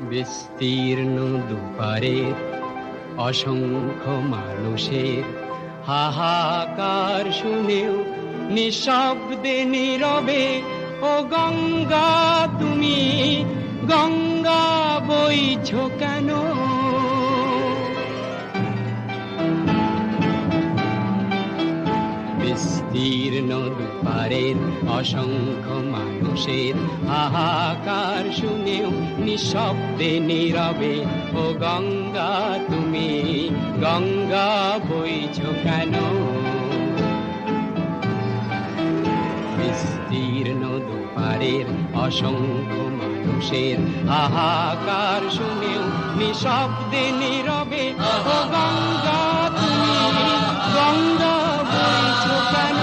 বিস্তীর্ণ দুপারের অসংখ্য মানুষের হাহাকার শুনেও নিঃশব্দে নীরবে ও গঙ্গা তুমি গঙ্গা বইছো কেন? বিস্তীর্ণ দুপারের অসংখ্য মানুষের হাহাকার শুনেও নিঃশব্দে নীরবে ও গঙ্গা তুমি গঙ্গা বইছো কেন? বিস্তীর্ণ দুপারের অসংখ্য মানুষের হাহাকার শুনেও নিঃশব্দে নীরবে ও গঙ্গা তুমি গঙ্গা বইছো কেন?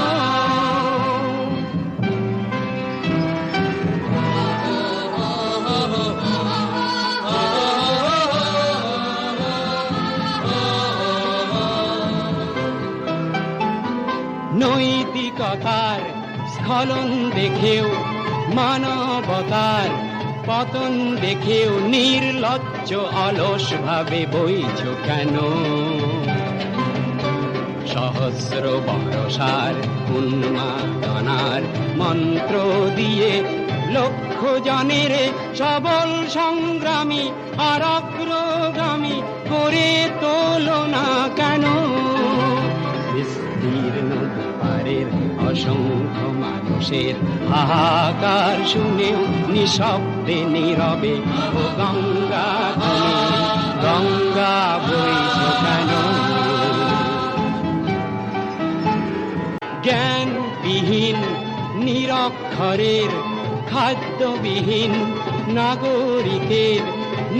নৈতিকতার স্খলন দেখেও মানবতার পতন দেখেও নির্লজ্জ অলস ভাবে বইছো কেন? সহস্র বর্ষার উন্মাদনার মন্ত্র দিয়ে লক্ষ জনের সবল সংগ্রামী আর অগ্রগামী করে তোলো না কেন? বিস্তীর্ণ দুপারের অসংখ্য মানুষের হাহাকার শুনেও নিঃশব্দে নীরবে ও গঙ্গা তুমি গঙ্গা বইছো কেন? জ্ঞানবিহীন নিরক্ষরের খাদ্যবিহীন নাগরিকের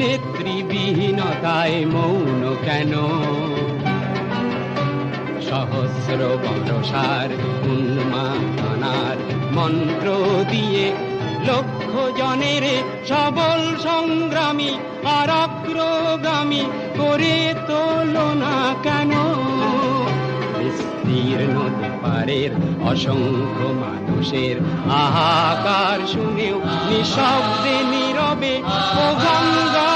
নেতৃবিহীনতায় মৌন কেন? সহস্র বর্ষার উন্মাদনার মন্ত্র দিয়ে লক্ষ জনের সবল সংগ্রামী আর অগ্রগামী করে তোলো না কেন? বিস্তীর্ণ দুপারের অসংখ্য মানুষের হাহাকার শুনেও নিঃশব্দে নীরবে ও গঙ্গা